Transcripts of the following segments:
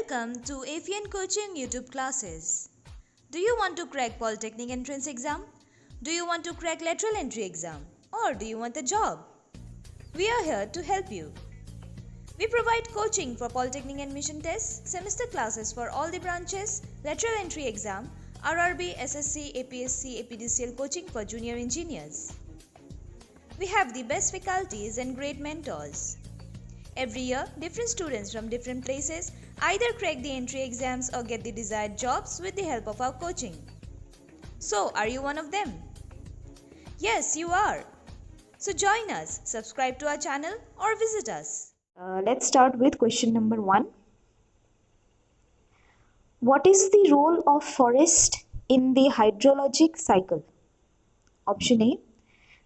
Welcome to AFN Coaching YouTube classes. Do you want to crack Polytechnic entrance exam? Do you want to crack lateral entry exam? Or do you want a job? We are here to help you. We provide coaching for Polytechnic admission tests, semester classes for all the branches, lateral entry exam, RRB, SSC, APSC, APDCL coaching for junior engineers. We have the best faculties and great mentors. Every year, different students from different places either crack the entry exams or get the desired jobs with the help of our coaching. So, are you one of them? Yes, you are. So join us, subscribe to our channel or visit us. Let's start with question number 1. What is the role of forest in the hydrologic cycle? Option A.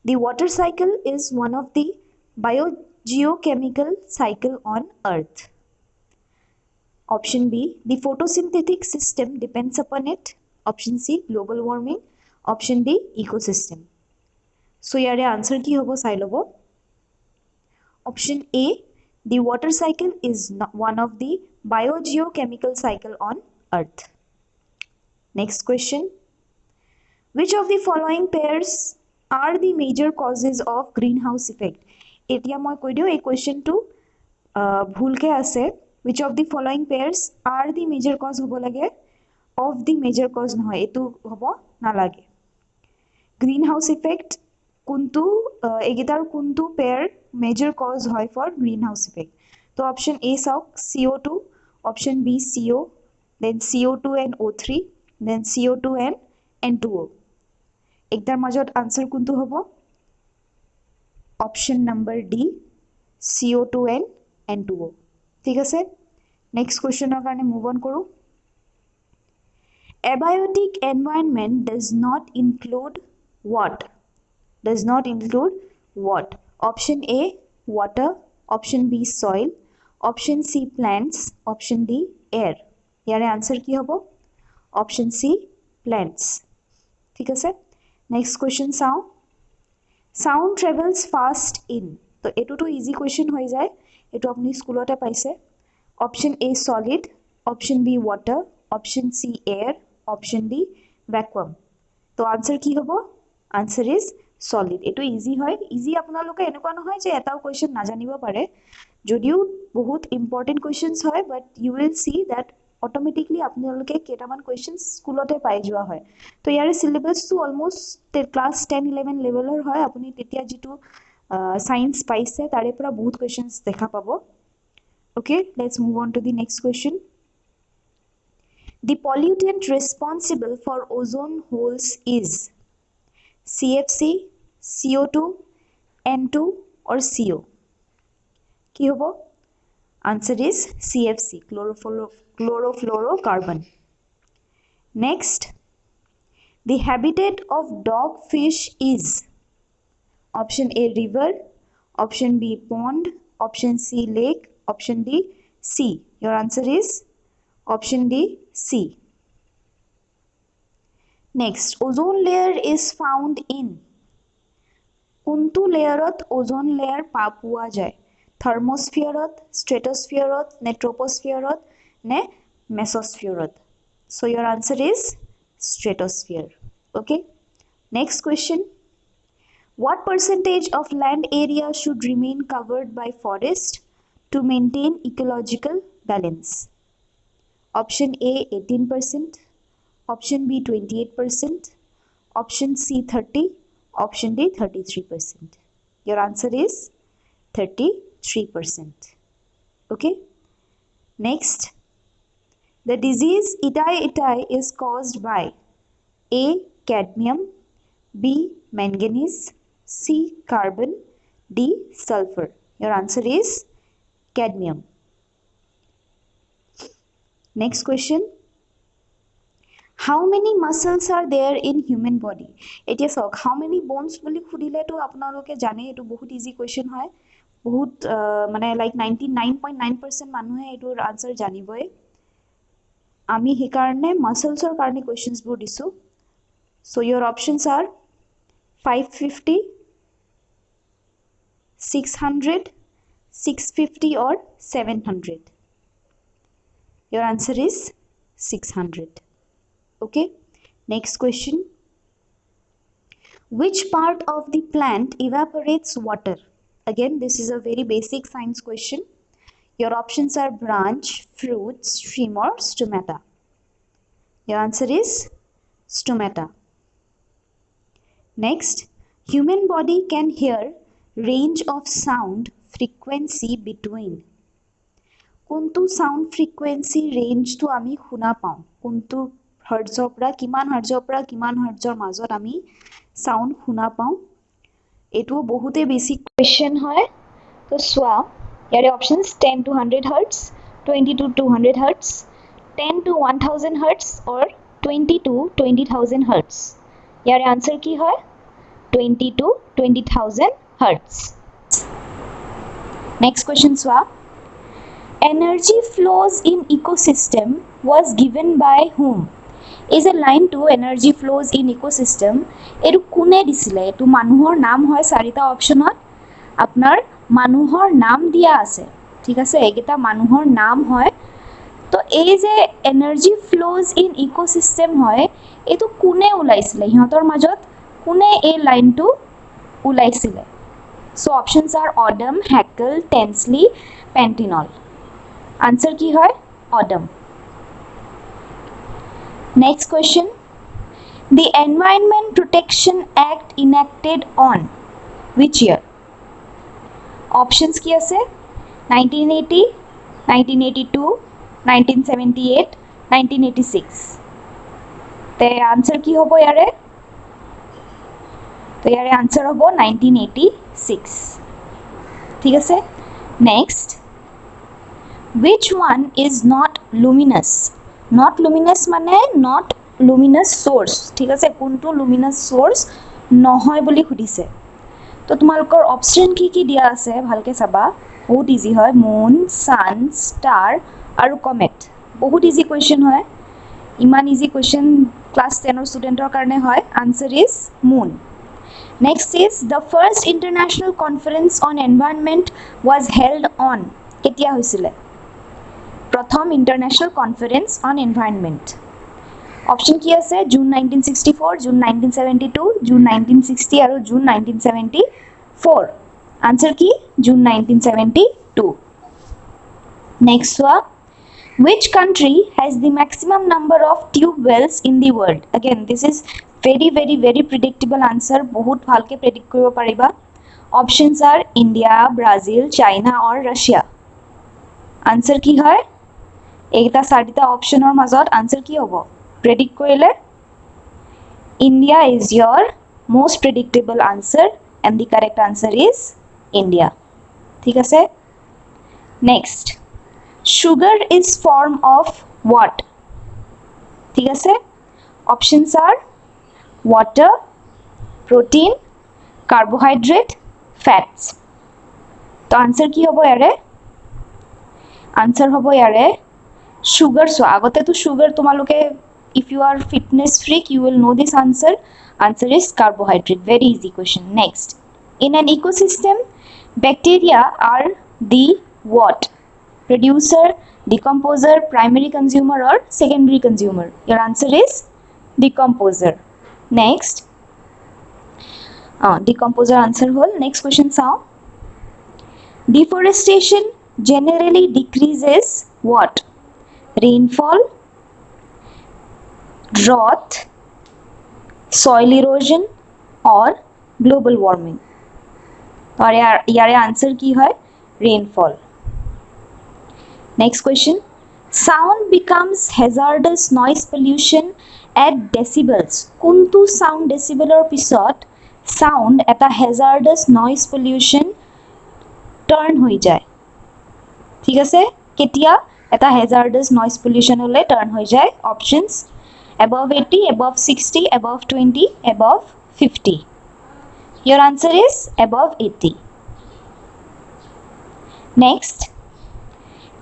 The water cycle is one of the biogeochemical cycle on Earth. Option B. The photosynthetic system depends upon it. Option C. Global warming. Option D. Ecosystem. So yare answer ki hobo sai lobo. Option A. The water cycle is one of the biogeochemical cycle on Earth. Next question. Which of the following pairs are the major causes of greenhouse effect? Etia moi koi diu ei question to bhul ke ase. Which of the following pairs are the major cause hobo lage? Of the major cause nohoy etu hobo nalage. Greenhouse effect kuntu egitar kuntu pair major cause hoy for greenhouse effect. So option A sauk CO2, option B CO, then CO2 and O3, then CO2 and N2O. Ekdar majot answer kuntu hobo? Option number D, CO2 and N2O. ঠিক আছে? Next question er karone move on koru. Abiotic environment does not include what? Does not include what? Option A, water. Option B, soil. Option C, plants. Option D, air. Yare answer ki hobo? Option C, plants. ঠিক আছে? Next question চাও. Sound travels fast in. তো এটো তো easy question হৈ যায়. এটো আপনি স্কুলতে পাইছে. Option A, solid. Option B, water. Option C, air. Option D, vacuum. তো answer কি hobo? Answer is solid. এটো easy হয়. Easy আপোনালোকে এনেকুৱা নহয় যে এটাও question নাজানিব পাৰে. যদিও বহুত important questions হয়, but you will see that automatically আপোনালোকে কেইটামান questions স্কুলতে পাই যোৱা হয়. তো ইয়াৰে syllabus to almost class 10-11 levelৰ হয়. আপুনি তেতিয়া যেটো science পাইছে তাৰে পৰা বহুত questions দেখা পাব. Okay, let's move on to the next question. The pollutant responsible for ozone holes is CFC, CO2, N2 or CO? Ki hobo? Answer is CFC, chlorofluorocarbon. Next, the habitat of dogfish is option A, river. Option B, pond. Option C, lake. Option D, sea. Your answer is option D, sea. Next, ozone layer is found in kuntu layerot ozone layer papua jay? Thermospherot, stratospherot, ne tropospherot, ne mesospherot? So your answer is stratosphere. Okay. Next question. What percentage of land area should remain covered by forest to maintain ecological balance? Option A, 18%. Option B, 28%. Option C, 30%. Option D, 33%. Your answer is 33%. Okay. Next, the disease Itai is caused by A, cadmium, B, manganese, C, carbon, D, sulfur. Your answer is cadmium. Next question. How many muscles are there in human body? Etia sok how many bones boli khudile to apnaloke jane etu bahut easy question hoy. Bahut mane like 99.9% manuhe etur answer janiboy. Ami he karone muscles or karone questions bur disu. So your options are 550, 600, 650 or 700. Your answer is 600. Okay. Next question. Which part of the plant evaporates water? Again, this is a very basic science question. Your options are branch, fruit, stem or stomata. Your answer is stomata. Next, human body can hear range of sound frequency between. কোনটো sound frequency ৰেঞ্জটো আমি শুনা পাওঁ, কোনটো হাৰ্টজৰ পৰা কিমান হাৰ্টজৰ মাজত আমি sound শুনা পাওঁ, এইটো বহুতে বেছিক কোৱেশ্চন হয়। তো চোৱা ইয়াৰে options 10 to 100 hertz, 20 to 200 hertz, 10 to 1000 hertz or 20 to 20000 hertz. ইয়াৰে আনসার কি হয়? 20 to 20000 hertz. Next question চোৱা, energy flows in ecosystem was given by whom? is a line to energy flows in ecosystem. এটো কোনে দিছিলে? এটো মানুহৰ নাম হয়। চাৰিটা অপশনত আপোনাৰ মানুহৰ নাম দিয়া আছে, ঠিক আছে? এইকেইটা মানুহৰ নাম হয়। তো এই যে এনাৰ্জি ফ্লোজ ইন ইকোসিস্টেম হয়, এটো কোনে ওলাইছিলে? সিহঁতৰ মাজত কোনে এই লাইনটো ওলাইছিলে? সো অপশনস আর অডাম, হ্যাকেল, টেনসলি, পেন্টিনল। আনসার কি হয়? অডাম। Next question. The Environment Protection Act enacted on which year? Options কি আছে? 1980, 1982, 1978, 1986. তে আনসার কি হবো ইয়ারে? তো ইয়ারে আনসার হবো 1986, ঠিক আছে? Next, which one is not luminous? Not luminous মানে not luminous source, ঠিক আছে? কোনটো luminous source নহয় বুলি সুধিছে। তো তোমালোকৰ অপশন কি দিয়া আছে ভালকে চাবা, বহুত ইজি হয়। মুন, সান, স্টার আৰু কমেট। বহুত ইজি কুৱেশ্যন হয়, ইমান ইজি কুৱেশ্যন ক্লাছ 10 ষ্টুডেণ্টৰ কাৰণে হয়। Answer is moon. Next is the first international conference on environment was held on. কেতিয়া হৈছিলে? প্ৰথম international conference on environment. Option কি আছে? জুন 1964, জুন 1972, জুন 1960 আৰু জুন 1974। আনসার কি? জুন 1972। নেক্সট চোৱা, which country has the maximum number of tube wells in the world? Again, this is very predictable answer, বহুত ভালকে প্ৰেডিক্ট কৰিব পাৰিবা। Options are India, Brazil, China or Russia. Answer কি হয়? এইটা চাৰিটা অপশনৰ মাজত আনসার কি হ'ব? প্ৰেডিক্ট কৰিলে India is your most predictable answer and the correct answer is India, ঠিক আছে? Next, sugar is form of what? ঠিক আছে? Options are water, protein, carbohydrate, fats. তো আনসার কি হ'ব ইয়াৰে? আনসার হ'ব ইয়াৰে sugar. So আগতে তো sugar তোমালোকে, if you are fitness freak you will know this answer. Answer is carbohydrate. Very easy question. Next, in an ecosystem bacteria are the what? Producer, decomposer, primary consumer or secondary consumer? Your answer is decomposer. Next, decomposer answer hole. Next question sao, deforestation generally decreases what? Rainfall, drought, soil erosion or global warming? और यारे answer की है? Rainfall. Next question, sound becomes hazardous noise pollution at decibels. কোনটো sound decibelৰ পিছত sound এটা hazardous noise pollution turn হৈ যায়, ঠিক আছে? কেতিয়া এটা hazardous noise pollution হলে turn হৈ যায়? Options above 80, above 60, above 20, above 50. Your answer is above 80. Next,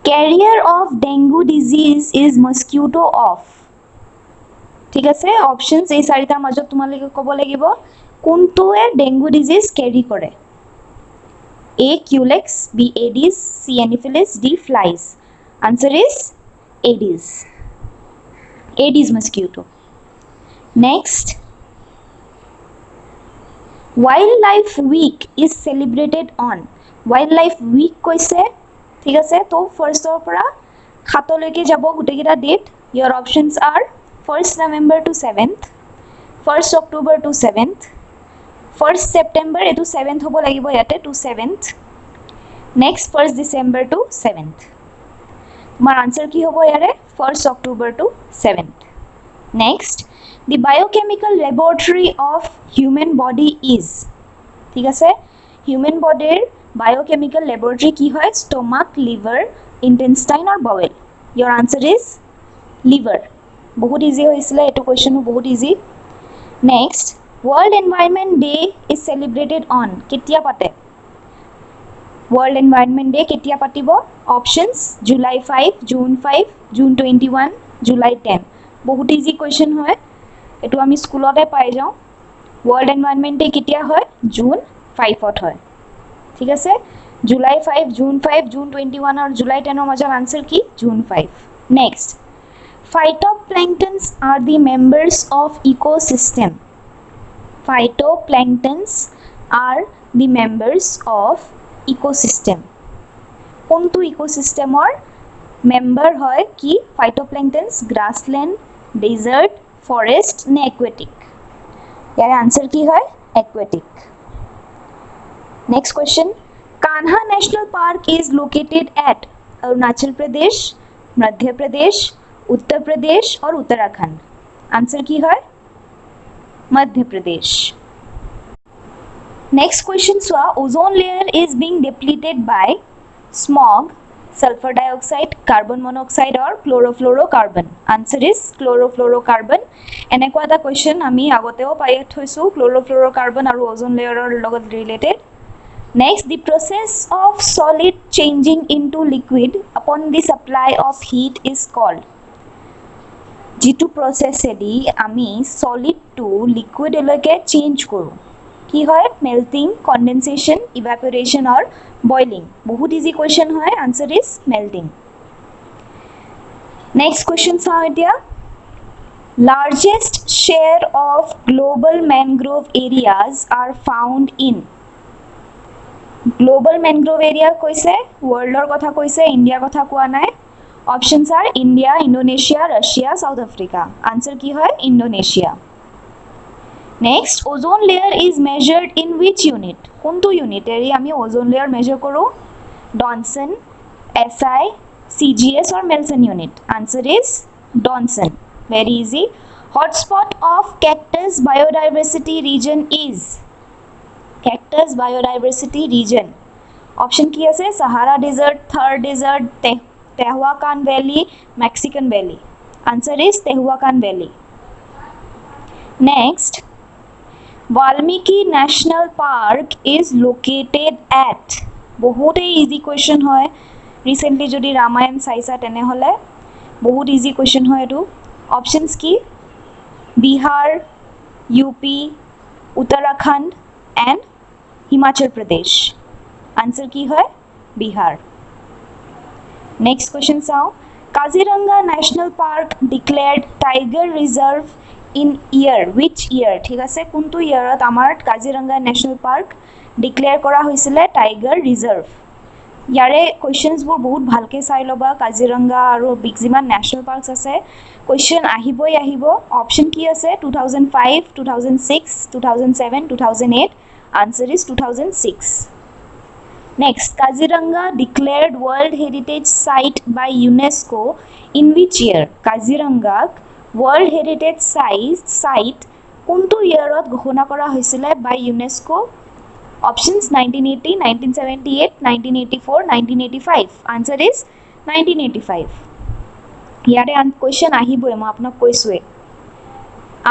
carrier of dengue disease is mosquito of. ঠিক আছে? Options এই চাৰিটাৰ মাজত তোমালোকে ক'ব লাগিব কোনটোৱে ডেংগু ডিজিজ ক্যাৰি কৰে। A. Culex, B. Aedes, C. Anopheles, D. Flies. Answer is Aedes. Aedes mosquito. Next, Wildlife Week is celebrated on. Wildlife Week কৈছে ঠিক আছে তো ফাৰ্ষ্টৰ পৰা 7 লৈকে যাব গুটেকিটা date your options are 1st November to 7th 1st October to 7th 1st September এটো 7th হ'ব লাগিব ইয়াতে to 7th next 1st December to 7th তোমাৰ আনসাৰ কি হ'ব ইয়াৰে 1st October to 7th next the biochemical laboratory of human body is ঠিক আছে human body biochemical laboratory কি হয় stomach liver intestine or bowel your answer is liver বহুত easy হৈছিল এটো কোৱেশ্চনও বহুত easy next world environment day is celebrated on কেতিয়া পাতে world environment day কেতিয়া পাতিব options july 5 june 5 june 21 july 10 বহুত ইজি কোৱেশ্চন হয় এটো আমি স্কুলতে পাই যাও world environment day কেতিয়া হয় june 5 ত হয় ঠিক আছে july 5 june 5 june 21 और july 10 ৰ মাজৰ আনসাৰ কি june 5 next phytoplanktons are the members of ecosystem phytoplanktons are the members of ecosystem কোনটো ইকোসিস্টেমৰ মেম্বার হয় কি phytoplanktons grassland desert forest নে aquatic ইয়াৰ আনসাৰ কি হয় aquatic next question Kanha National Park is located at Arunachal Pradesh Madhya Pradesh Uttar Pradesh और Uttarakhand answer की है Madhya Pradesh next question सुआ ozone layer is being depleted by smog sulphur dioxide carbon monoxide और chlorofluorocarbon answer is chlorofluorocarbon এনেকুৱা এটা question আমি আগতেও পাই থৈছো ক্লোৰোফ্লোৰোকাৰ্বন আৰু ওজোন লেয়াৰৰ লগত related next the process of solid changing into liquid upon the supply of heat is called जितु process एडी आमी सॉलिड टू लिक्विड एलके चेंज करू की है मेल्टिंग कंडेंसेशन इवेपोरेशन और बॉइलिंग बहुत इजी क्वेश्चन है answer is melting next question साउ एटिया largest share of global mangrove areas are found in global mangrove area কৈছে वर्ल्डर कथा কৈছে इंडिया कथा কোৱা নাই Options are India, Indonesia, Russia, South Africa. Answer की है Indonesia. Next, ozone layer is measured in which unit? কোনটো unit এৰি আমি ozone layer measure কৰো? Donson, SI, CGS or Melson unit. Answer is Donson. Very easy. Hotspot of cactus biodiversity region is cactus biodiversity region. Option কি আছে Sahara Desert, Thar Desert, Tehuacan Valley, Mexican Valley. Answer is Tehuacan Valley. Next, Valmiki National Park is located at. बहुत easy question है. Recently जो दी रामायण साइसा टेने होले बहुत easy question है तो. Options की Bihar, UP, Uttarakhand and Himachal Pradesh. Answer की है Bihar. Next question sao Kaziranga National Park declared tiger reserve in year which year ঠিক আছে কোনটো ইয়াৰত আমাৰ কাজিৰঙা ন্যাশনাল পাৰ্ক ডিক্লেয়াৰ কৰা হৈছিল টাইগাৰ ৰিজাৰ্ভ ইয়াৰে কোৱেশ্চনছ বোৰ বহুত ভালকে চাই লবা কাজিৰঙা আৰু বিগজিমান ন্যাশনাল পাৰ্কছ আছে কোৱেশ্চন আহিবই আহিব অপচন কি আছে 2005 2006 2007 2008 answer is 2006 Next, Kaziranga declared World Heritage Site by UNESCO in which year? Kaziranga World Heritage Site কোনটো ইয়াৰত ঘোষণা কৰা হৈছিল by UNESCO? Options 1980, 1978, 1984, 1985. Answer is 1985. ইয়াৰে question আহিবই মই আপোনাক কৈছোৱে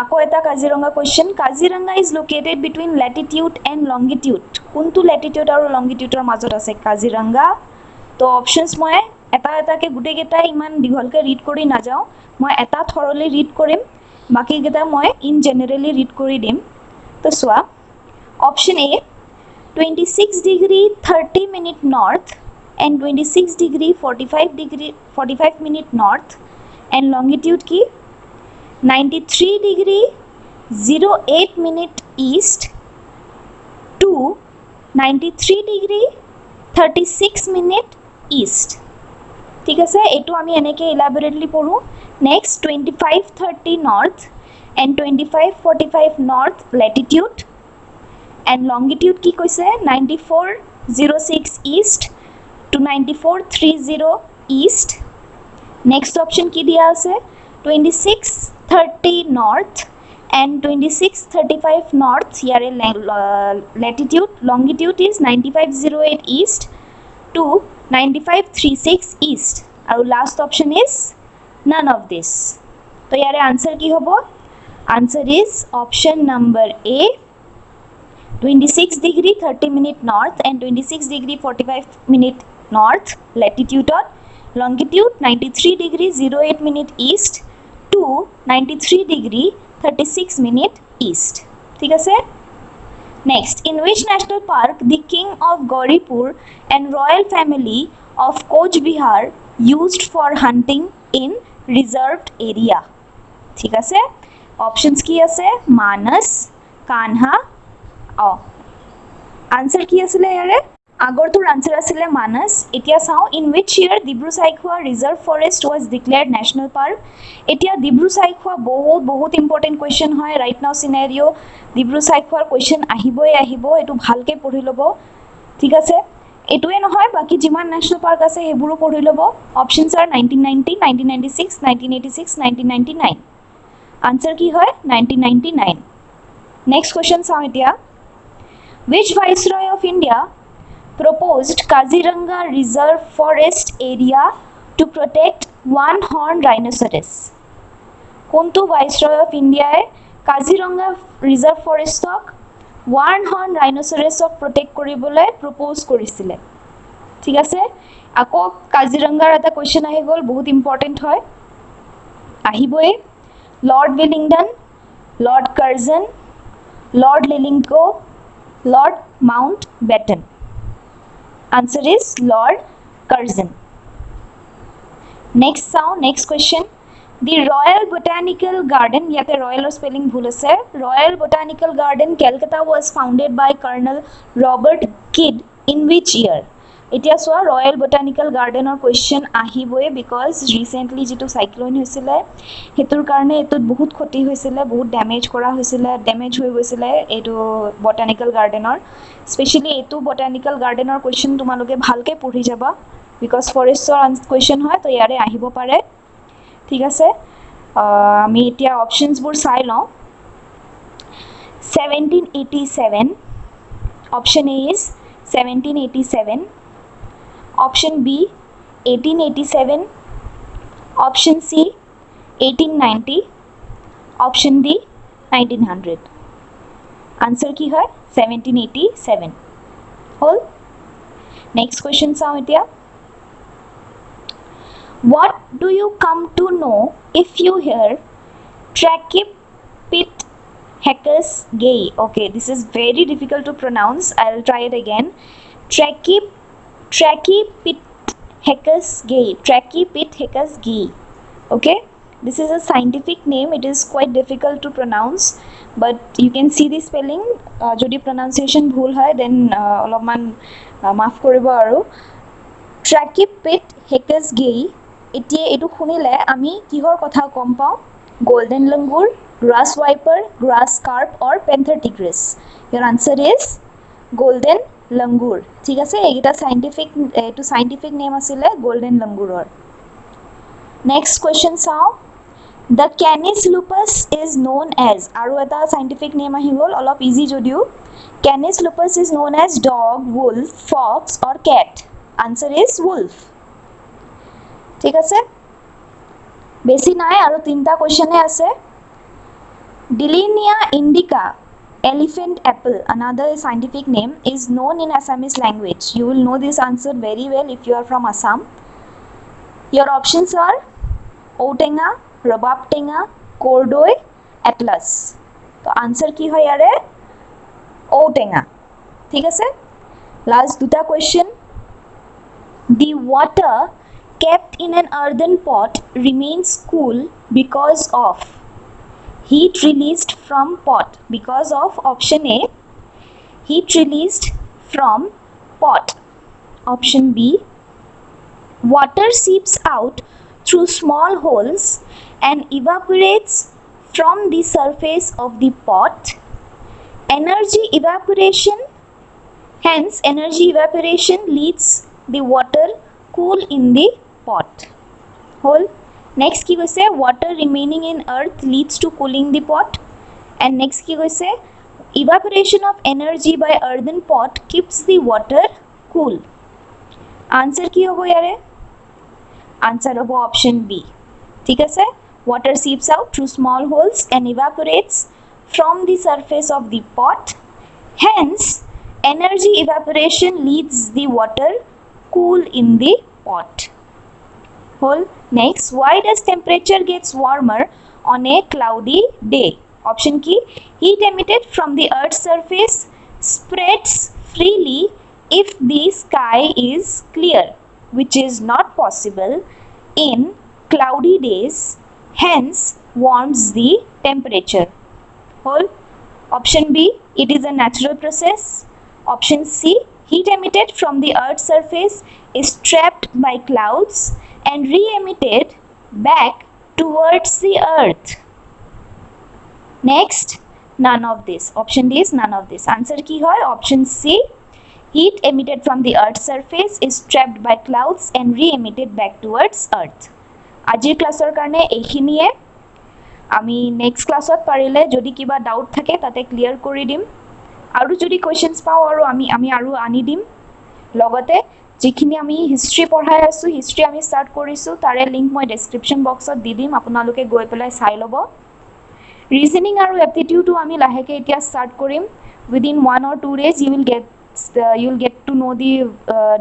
আকৌ এটা Kaziranga question Kaziranga is located between latitude and longitude কোনটো ল্যাটিটিউড আৰু লংগিটিউডৰ মাজত আছে কাজিৰঙা তো অপশনস মই এটা এটাকে গুটে গেটা ইমান দিঘলকে ৰিড কৰি না যাও মই এটা থৰলি ৰিড কৰিম বাকি গেটা মই ইন জেনাৰেলি ৰিড কৰি দিম তো সোয়া option A 26 degree 30 minute north and 26 degree 45 minute north, and longitude ki 93 degree 08 minute east to 93 degree 36 minute east. ঠিক আছে, এইটো আমি এনেকে ইলাবৰেটলি পঢ়ো. Next 2530 north and 2545 north latitude and longitude কি কৈছে 9406 east to 9430 east. Next option কি দিয়া আছে 2630 নৰ্থ এণ্ড 2635 নৰ্থ, ইয়াৰে latitude longitude is 9508 east to 9536 east, আৰু last option is none of this. তো ইয়াৰে আনসাৰ কি হ'ব? Answer is option number A 26 degree 30 minute north and 26 degree 45 minute north latitude, longitude 93 degree 08 minute east to 93 degree 36 minute east. ঠিক আছে? Next, in which national park the king of Gauripur and royal family of Coach Bihar used for hunting in reserved area? ঠিক আছে, options কি আছে মানস, Kanha, answer কি আছিলে ইয়াৰে আগৰটোৰ answer আছিলে মানস. এতিয়া চাওঁ in which year Dibru-Saikhowa reserve forest was declared national park. এতিয়া ডিব্ৰু-চাইখোৱা বহুত ইম্পৰ্টেণ্ট কুৱেশ্যন হয়. ৰাইট নাও চিনেৰিঅ' ডিব্ৰু-চাইখোৱাৰ কুৱেশ্যন আহিবই আহিব, এইটো ভালকৈ পঢ়ি ল'ব. ঠিক আছে, এইটোৱে নহয় বাকী যিমান নেশ্যনেল পাৰ্ক আছে সেইবোৰো পঢ়ি ল'ব. অপশ্যনছ আৰ 1990, 1996, 1986, 1999. আনসাৰ কি হয় 1999. নেক্সট কুৱেশ্যন চাওঁ এতিয়া. Which Viceroy of India proposed Kaziranga Reserve Forest Area to protect one-horned rhinoceros? কোনটো Viceroy of India Kaziranga reserve ফৰেষ্টক one-horned rhinoceros প্ৰটেক্ট কৰিবলৈ প্ৰপ'জ কৰিছিলে? ঠিক আছে, আকৌ কাজিৰঙাৰ এটা কুৱেশ্যন আহি গ'ল, বহুত ইম্পৰ্টেণ্ট হয়, আহিবই. Lord Wellington, lord Curzon, lord Linlithgow, Lord Mountbatten. Answer is Lord Curzon. Next sound, next question. The Royal Botanical Garden, yate Royal spelling bhul ase. Royal Botanical Garden, Calcutta was founded by Colonel Robert Kidd in which year? এতিয়া চোৱা royal botanical গাৰ্ডেনৰ question আহিবই, because recently যিটো cyclone হৈছিলে সেইটোৰ কাৰণে এইটোত বহুত ক্ষতি হৈছিলে, বহুত ডেমেজ কৰা হৈছিলে, ডেমেজ হৈ গৈছিলে এইটো বটানিকেল গাৰ্ডেনৰ. স্পেচিয়েলি এইটো বটানিকেল গাৰ্ডেনৰ কুৱেশ্যন তোমালোকে ভালকৈ পঢ়ি যাবা, বিকজ ফৰেষ্টৰ কুৱেশ্যন হয়, তো ইয়াৰে আহিব পাৰে. ঠিক আছে, আমি এতিয়া অপশ্যনছবোৰ চাই লওঁ. 1787, option A is 1787. Option B 1887, option C 1890, option D 1900. Answer কি হয় 1787 হল. Next question চাওঁ এতিয়া. What do you come to know if you hear Trachypithecus gay? Okay, this is very difficult to pronounce. I'll try it again. Trachypithecus gay. Okay, this is a scientific name. It is quite difficult to pronounce, but you can see the spelling. Jodi pronunciation bhul hai, then olopman maaf koribo aru. Trachypithecus gay. Etie etu shunile ami kihor kotha kom pao? Golden langur, grass viper, grass carp or panther tigris. Your answer is golden langur. ঠিক আছে, এইটা scientific name আছিলে golden লাংগুৰৰ. Next question চাওঁ. The canis lupus is known as, আৰু এটা scientific name আহি গ'ল, অলপ ইজি যদিও. Canis lupus is known as dog, wolf, fox or cat. Answer is wolf. ঠিক আছে, বেছি নাই আৰু তিনিটা কুৱেশ্যনে আছে. ডিলিনিয়া Indica elephant apple, another scientific name, is known in Assamese language. You will know this answer very well if you are from Assam. Your options are Outenga, Rabab Tenga, Kordoi, Atlas. So answer ki hoy yare Outenga. ঠিক আছে, last দুটা question. The water kept in an earthen pot remains cool because of heat released from pot. Because of option A, heat released from pot. Option B, water seeps out through small holes and evaporates from the surface of the pot. Energy evaporation, hence energy evaporation leads the water cool in the pot. Hole. Next ki hoise water remaining in earth leads to cooling the pot. And next ki hoise evaporation of energy by earthen pot keeps the water cool. Answer ki hobo yare? Answer hobo option B. ठीक है sir? Water seeps out through small holes and evaporates from the surface of the pot. Hence, energy evaporation leads the water cool in the pot. Hole. Next, why does temperature gets warmer on a cloudy day? Option key, heat emitted from the earth's surface spreads freely if the sky is clear, which is not possible in cloudy days, hence warms the temperature. Hole. Option B, it is a natural process. Option C, heat emitted from the earth's surface is trapped by clouds and re-emitted back towards the earth. Next, none of this. Option D is none of this. Answer ki hoy option C, heat emitted from the earth's surface is trapped by clouds and re-emitted back towards earth. Ajir classor karone eikhiniye. Ami next classot parile jodi kiba doubt thake tate clear kori dim. Aru jodi questions pao aru ami aru ani dim. Logote जिखिनि आमी history पढ़ाई आसु history आमी start करिसु तारे link मैं description बॉक्सत दि दिम आपनालोके गय पेलाय चाइ लबो रीजनिंग आरो एप्टिट्यूड आमी लाहेके इतिया start Karim within 1 or 2 days you will get to know the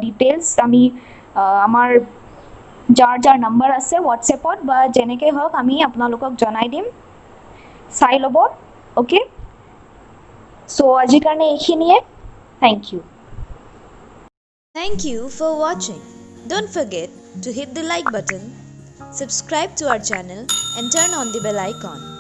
details आमी आमार जार जार नंबर আছে WhatsApp बा जेनेके हक आमी आपनालोকক जनाइ दिम चाइ लबो ओके सो आजि कारणे एखिनिए thank you Thank you for watching. Don't forget to hit the like button, subscribe to our channel and turn on the bell icon.